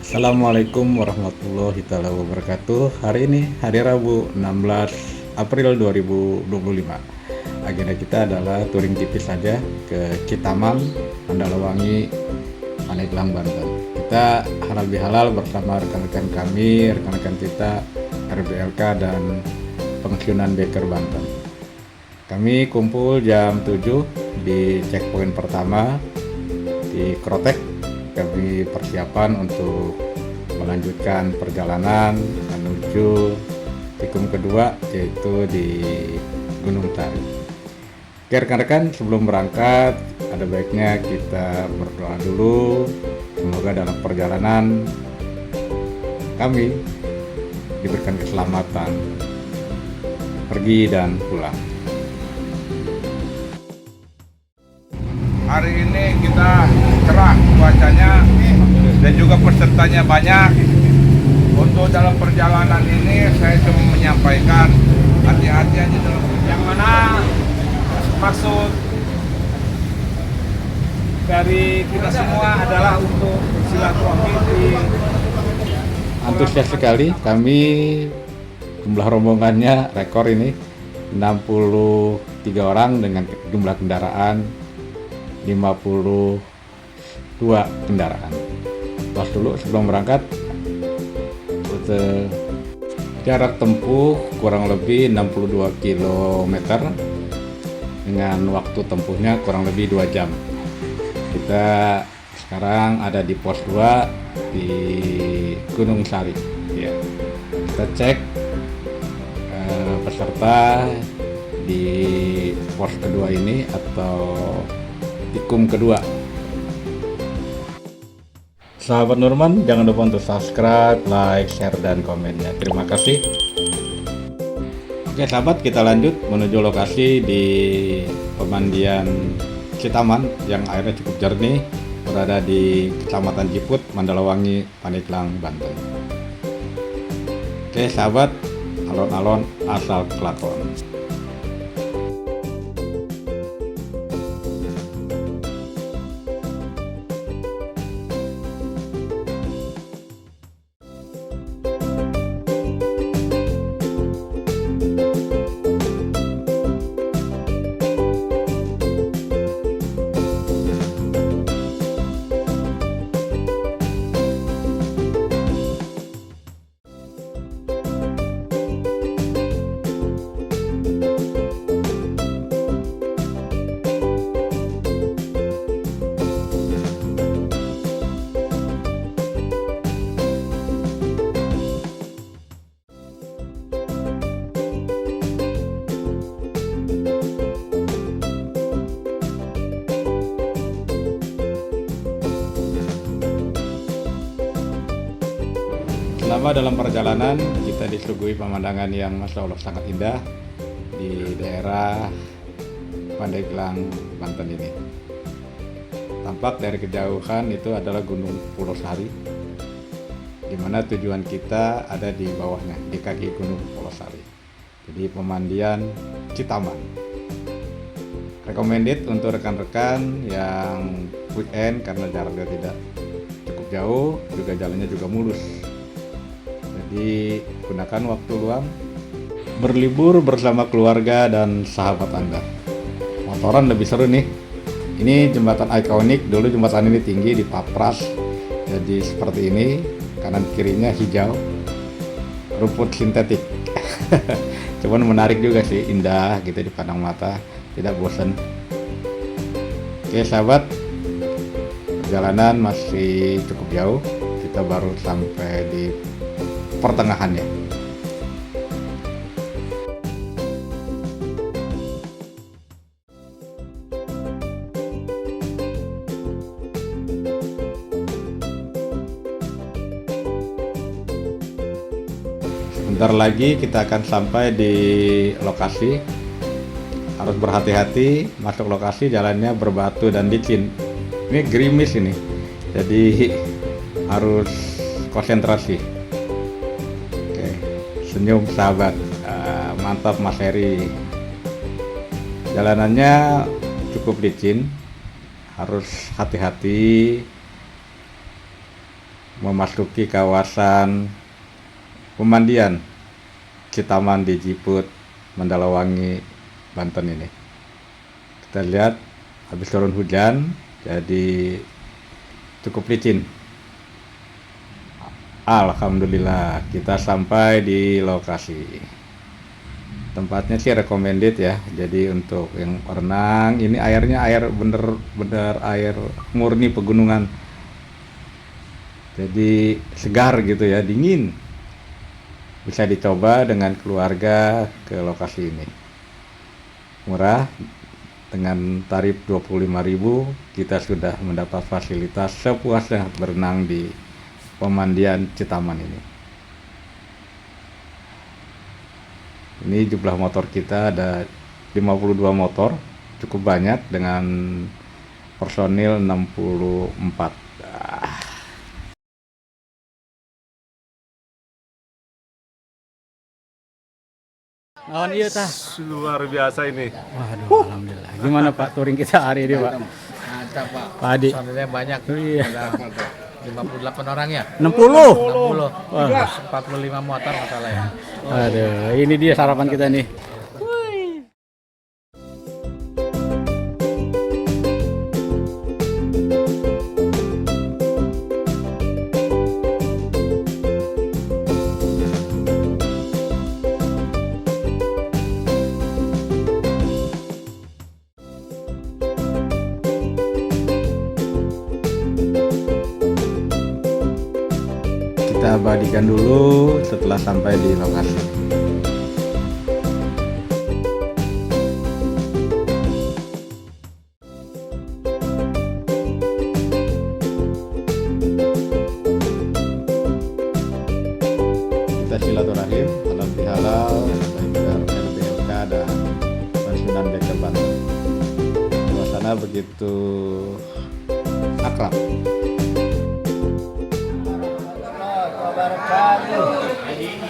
Assalamualaikum warahmatullahi wabarakatuh. Hari ini hari Rabu 16 April 2025. Agenda kita adalah touring tipis saja ke Citaman, Mandalawangi, Pandeglang, Banten. Kita halal bihalal bersama rekan-rekan kami, rekan-rekan kita RBLK dan pensiunan Baker Banten. Kami kumpul jam 7 di checkpoint pertama di Krotek. Kami persiapan untuk melanjutkan perjalanan menuju tikum kedua, yaitu di Gunung Tari. Oke rekan-rekan, sebelum berangkat ada baiknya kita berdoa dulu. Semoga dalam perjalanan kami diberikan keselamatan pergi dan pulang. Hari ini kita cerah cuacanya dan juga pesertanya banyak. Untuk dalam perjalanan ini saya cuma menyampaikan hati-hati aja dalam yang mana maksud dari kita semua adalah untuk silaturahmi di Antusias sekali kami, jumlah rombongannya rekor ini 63 orang dengan jumlah kendaraan 52 kendaraan. Pas dulu sebelum berangkat, rute jarak tempuh kurang lebih 62 km dengan waktu tempuhnya kurang lebih 2 jam. Kita sekarang ada di pos 2 di Gunung Sari ya. Kita cek peserta di pos kedua ini atau tikum kedua. Sahabat Nurman, jangan lupa untuk subscribe, like, share, dan komennya. Terima kasih. Oke sahabat, kita lanjut menuju lokasi di pemandian Citaman yang airnya cukup jernih, berada di Kecamatan Ciput, Mandalawangi, Pandeglang, Banten. Oke sahabat, alon-alon asal kelakon. Selama dalam perjalanan kita disuguhi pemandangan yang Masya Allah sangat indah di daerah Pandeglang, Banten ini. Tampak dari kejauhan itu adalah Gunung Pulau Sari, di mana tujuan kita ada di bawahnya, di kaki Gunung Pulau Sari. Jadi pemandian Citaman. Recommended untuk rekan-rekan yang weekend karena jaraknya tidak cukup jauh, juga jalannya juga mulus. Jadi gunakan waktu luang berlibur bersama keluarga dan sahabat Anda. Motoran lebih seru nih. Ini jembatan ikonik, dulu jembatan ini tinggi dipapras jadi seperti ini, kanan kirinya hijau, rumput sintetik. Cuman menarik juga sih, indah gitu dipandang mata, tidak bosan. Oke sahabat, perjalanan masih cukup jauh, kita baru sampai di pertengahannya. Sebentar lagi kita akan sampai di lokasi. Harus berhati-hati masuk lokasi, jalannya berbatu dan licin. Ini gerimis ini, jadi harus konsentrasi. Senyum sahabat, mantap Mas Heri. Jalanannya cukup licin, harus hati-hati memasuki kawasan pemandian Citaman di Jiput, Mandalawangi, Banten ini. Kita lihat habis turun hujan, jadi cukup licin. Alhamdulillah kita sampai di lokasi. Tempatnya sih recommended ya. Jadi untuk yang renang, ini airnya bener-bener air murni pegunungan. Jadi segar gitu ya, dingin. Bisa dicoba dengan keluarga ke lokasi ini. Murah, dengan tarif 25.000 kita sudah mendapat fasilitas sepuasnya berenang di pemandian Citaman ini. Ini jumlah motor kita ada 52 motor, cukup banyak dengan personil 64. Lawan iya tah. Luar biasa ini. Waduh, alhamdulillah. Gimana Pak touring kita hari ini, Pak? Mantap, Pak. Pak Adi. Personilnya banyak. Iya. Ada 58 orang ya? 60. 60. Wah. 45 motor masalah ya. Aduh, ini dia sarapan kita nih. Kita abadikan dulu setelah sampai di lokasi. Kita silaturahim, halal bihalal, baik RBLK dan Pensiunan Beker Banten. Suasana begitu akrab.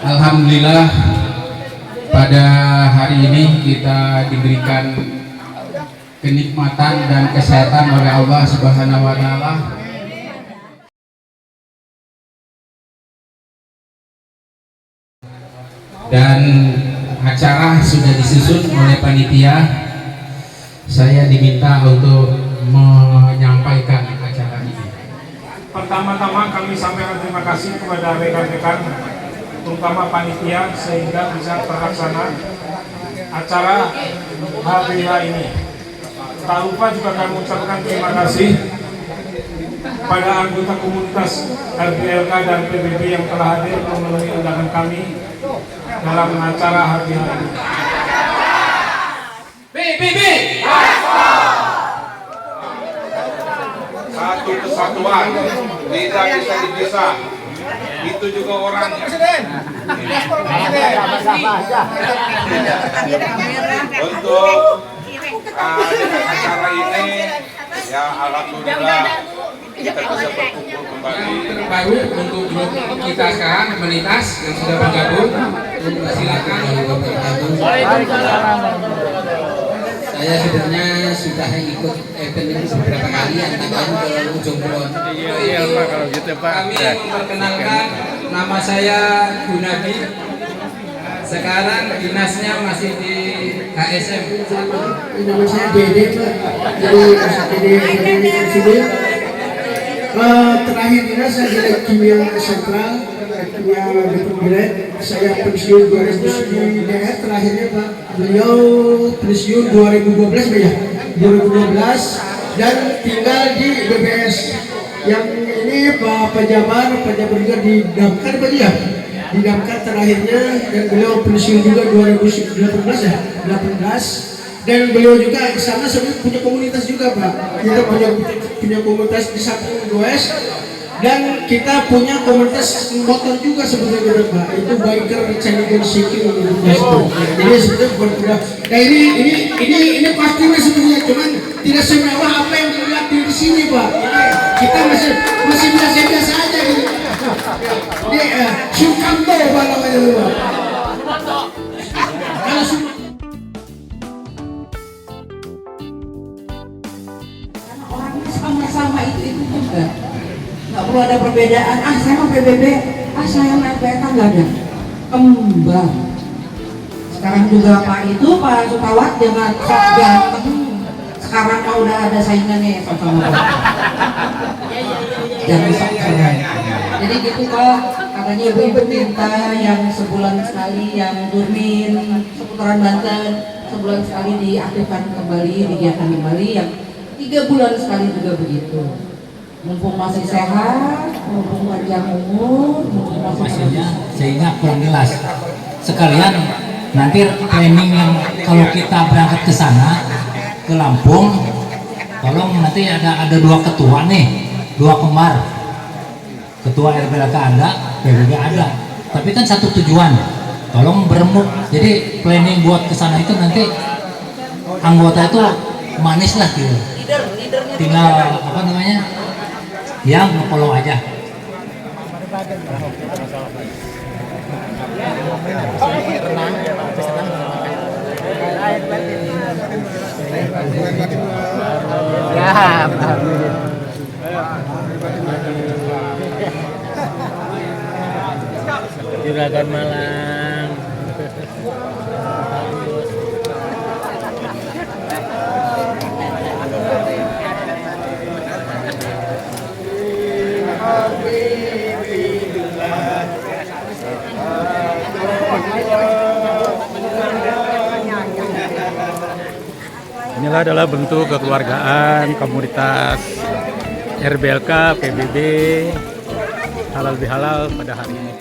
Alhamdulillah pada hari ini kita diberikan kenikmatan dan kesehatan oleh Allah Subhanahu wa taala. Dan acara sudah disusun oleh panitia. Saya diminta untuk menyampaikan acara ini. Pertama-tama kami sampaikan terima kasih kepada rekan-rekan, terutama panitia, sehingga bisa terlaksana acara HBH ini. Tak lupa juga kami ucapkan terima kasih pada anggota komunitas RBLK dan PBB yang telah hadir memenuhi undangan kami dalam acara HBH ini. PBB! Satu kesatuan, tidak bisa dipisah. Itu juga orangnya. Untuk dengan acara ini, ya alhamdulillah kita bisa berkumpul kembali. Baru untuk grup kita sekarang komunitas yang sudah bergabung, silakan untuk bergabung. Saya sebenarnya sudah ikut event ini beberapa kali, antara ke ujung kulon. Iya Pak, kalau gitu Pak. Kami memperkenalkan, nama saya Gunadi. Sekarang dinasnya masih di HSM. Nama saya Dede, Pak. Jadi Dede di sini. Terakhir dinas saya di Kimia Sentral, Kimia Departemen. Saya pensiun 2009, terakhirnya Pak. Beliau pensiun 2012 Pak ya, 2012 dan tinggal di BBS. Yang ini Pak Jabar juga didamkan Pak ya, didamkan terakhirnya, dan beliau pensiun juga 2018 ya, 18. Dan beliau juga di sana sebenarnya punya komunitas juga Pak. Kita punya komunitas di Sapung Goes, dan kita punya komunitas motor juga sebetulnya Pak. Itu biker Canigon Cycling. Jadi sebetulnya berbeda. Nah ini pastinya sebetulnya, cuman tidak semewah apa yang dilihat di sini Pak. Kita masih biasa-biasa aja gitu. Ini Sukamto Pak namanya Pak. Kalau waktu ada perbedaan, saya mau PBB, saya mau LPK, nggak ada, kembang. Sekarang juga Pak Sukawat jangan sok ganteng, sekarang mah udah ada saingannya sama jangan sok keren. Jadi gitu Pak, katanya ibu-ibu minta yang sebulan sekali, yang Durmin seputaran Banten sebulan sekali diaktifkan kembali, digiatkan kembali, yang 3 bulan sekali juga begitu. Mumpung masih sehat, mumpung panjang umur, mumpung masih Sehingga kurang jelas. Sekalian nanti planning yang kalau kita berangkat ke sana ke Lampung, tolong nanti ada 2 ketua nih, 2 kembar, ketua RPLK ada, PBB ada, tapi kan satu tujuan, tolong berembuk. Jadi planning buat ke sana itu nanti anggota itu manis lah gitu, tinggal apa namanya yang follow aja. Juragan Malang. Inilah adalah bentuk kekeluargaan komunitas RBLK PBB halal bihalal pada hari ini.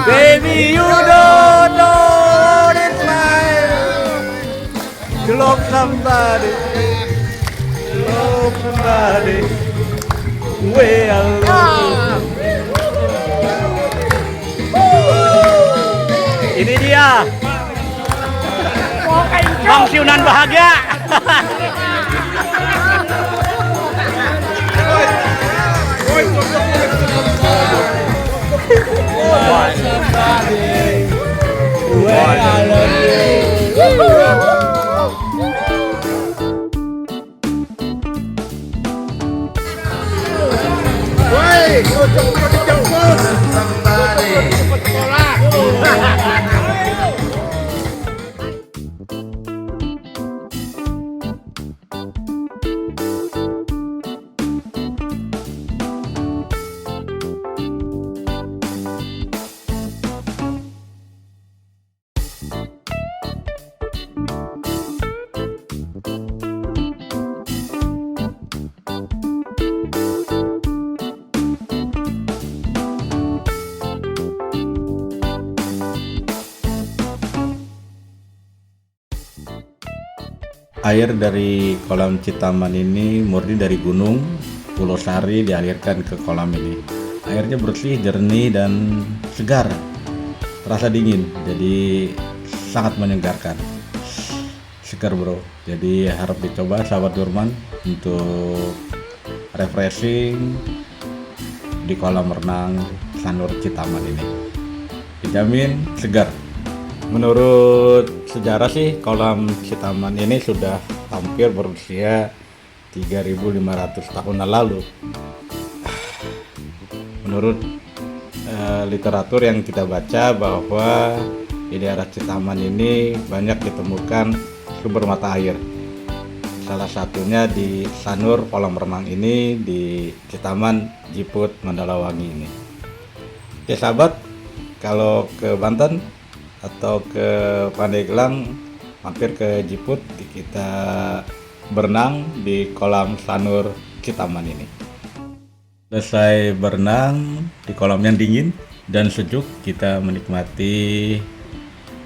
Baby, you don't know this life. You love somebody, way I love you. Ini dia, pensiunan bahagia. Somebody, way I love you. air dari kolam Citaman ini murni dari gunung Pulau Sari dialirkan ke kolam ini. Airnya bersih, jernih, dan segar. Terasa dingin, jadi sangat menyegarkan. Segar bro, jadi harap dicoba sahabat Durman untuk refreshing di kolam renang Sanur Citaman ini. Dijamin segar. Menurut sejarah sih kolam Citaman ini sudah hampir berusia 3.500 tahun lalu. Menurut literatur yang kita baca bahwa di daerah Citaman ini banyak ditemukan sumber mata air. Salah satunya di Sanur kolam renang ini di Citaman Jiput Mandalawangi ini. Oke sahabat, kalau ke Banten atau ke Pandeglang mampir ke Jiput, kita berenang di kolam Sanur Citaman ini. Selesai berenang di kolam yang dingin dan sejuk, kita menikmati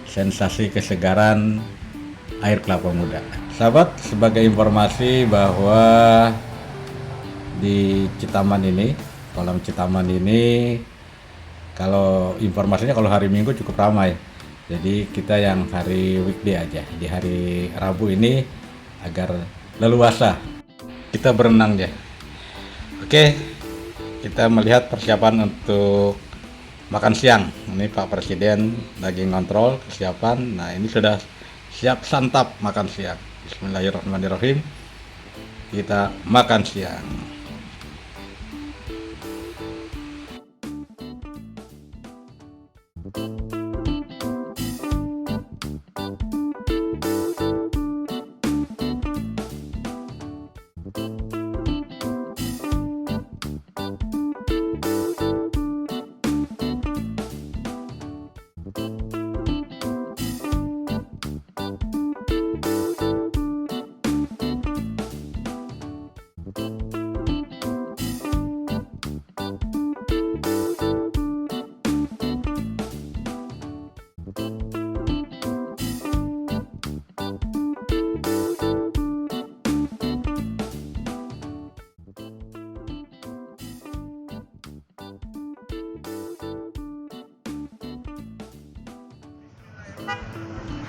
sensasi kesegaran air kelapa muda. Sahabat, sebagai informasi bahwa di Citaman ini, kolam Citaman ini, kalau informasinya kalau hari Minggu cukup ramai. Jadi kita yang hari weekday aja, di hari Rabu ini agar leluasa kita berenang ya. Oke, kita melihat persiapan untuk makan siang. Ini Pak Presiden lagi ngontrol kesiapan. Nah ini sudah siap santap makan siang. Bismillahirrahmanirrahim. Kita makan siang.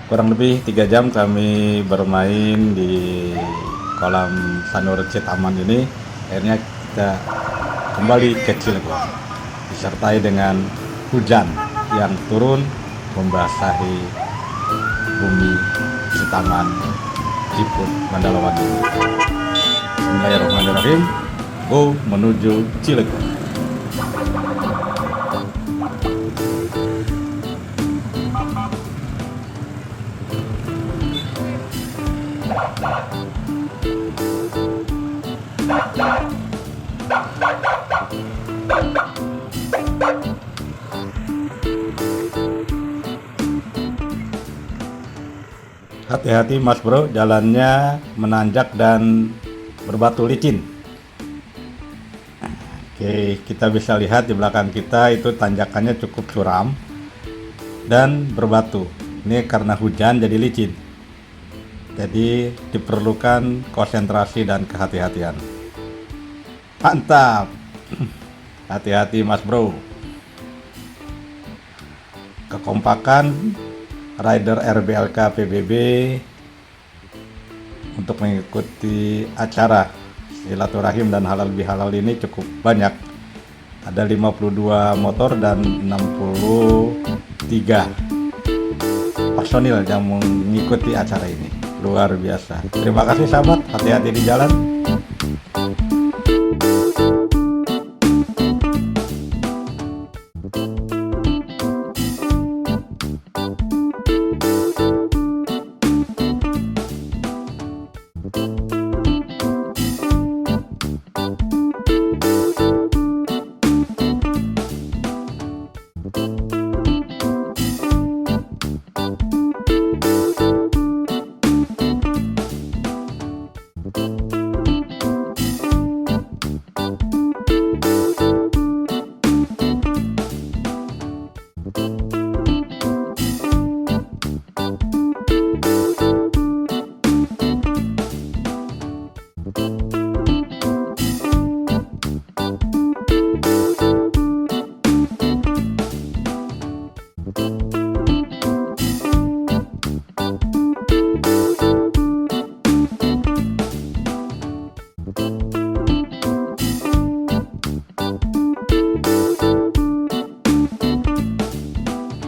Kurang lebih 3 jam kami bermain di kolam Sanur Citaman ini. Akhirnya kita kembali ke Cilegon, disertai dengan hujan yang turun membasahi bumi Citaman Jiput Mandalawangi. Bismillahirrahmanirrahim. Go menuju Cilegon. Hati-hati mas bro, jalannya menanjak dan berbatu licin. Oke, kita bisa lihat di belakang kita itu tanjakannya cukup curam dan berbatu. Ini karena hujan jadi licin. Jadi diperlukan konsentrasi dan kehati-hatian. Mantap. Hati-hati mas bro. Kekompakan rider RBLK PBB untuk mengikuti acara silaturahim dan halal bihalal ini cukup banyak. Ada 52 motor dan 63 personil yang mengikuti acara ini. Luar biasa. Terima kasih sahabat, hati-hati di jalan.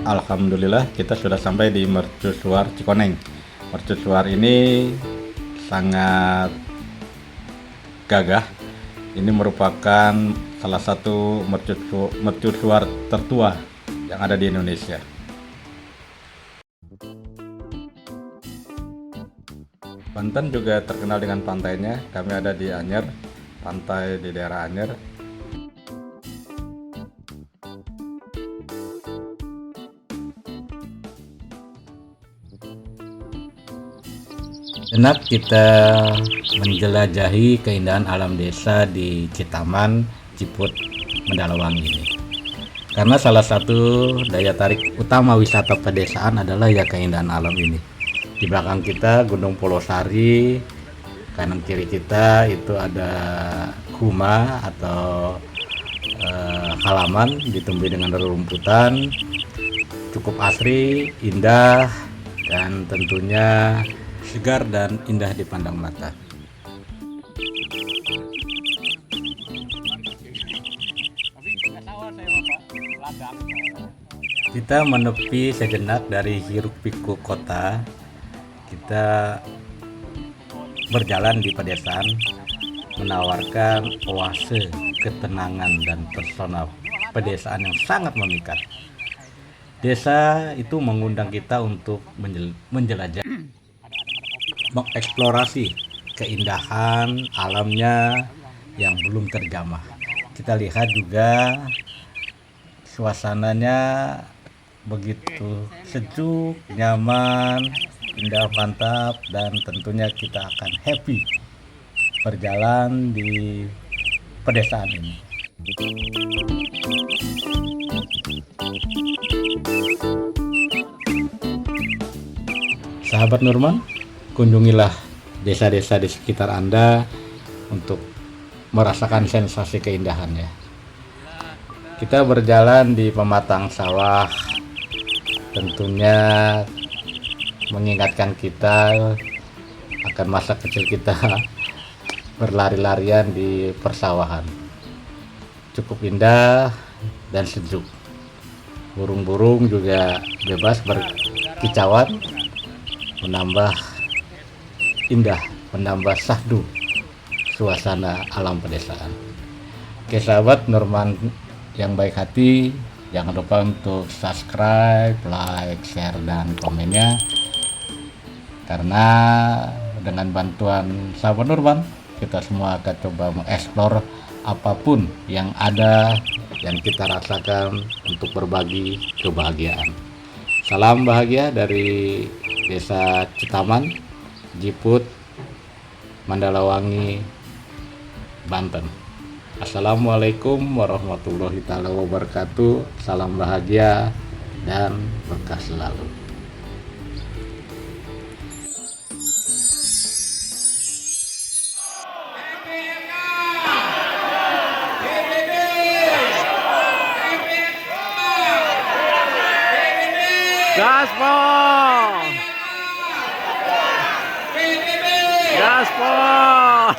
Alhamdulillah kita sudah sampai di Mercusuar Cikoneng. Mercusuar ini sangat gagah. Ini merupakan salah satu mercusuar tertua yang ada di Indonesia. Banten juga terkenal dengan pantainya. Kami ada di Anyer, pantai di daerah Anyer. Sejenak kita menjelajahi keindahan alam desa di Citaman, Ciput, Mandalawangi ini. Karena salah satu daya tarik utama wisata pedesaan adalah ya keindahan alam ini. Di belakang kita Gunung Polosari, kanan kiri kita itu ada huma atau halaman ditumbuhi dengan rerumputan, cukup asri, indah, dan tentunya segar dan indah dipandang mata. Kita menepi sejenak dari hiruk pikuk kota. Kita berjalan di pedesaan, menawarkan oase ketenangan dan pesona pedesaan yang sangat memikat. Desa itu mengundang kita untuk menjelajah, mengeksplorasi keindahan alamnya yang belum terjamah. Kita lihat juga suasananya begitu sejuk, nyaman, indah, mantap, dan tentunya kita akan happy berjalan di pedesaan ini. Sahabat Nurman, kunjungilah desa-desa di sekitar Anda untuk merasakan sensasi keindahannya. Kita berjalan di pematang sawah, tentunya mengingatkan kita akan masa kecil kita berlari-larian di persawahan. Cukup indah dan sejuk. Burung-burung juga bebas berkicauan, menambah indah, menambah syahdu suasana alam pedesaan. Oke sahabat Nurman yang baik hati, jangan lupa untuk subscribe, like, share, dan komennya. Karena dengan bantuan sahabat Nurman, kita semua akan coba mengeksplor apapun yang ada yang kita rasakan untuk berbagi kebahagiaan. Salam bahagia dari Desa Citaman, Jiput, Mandalawangi, Banten. Assalamualaikum warahmatullahi wabarakatuh. Salam bahagia dan berkah selalu. Gaspol! Gaspol!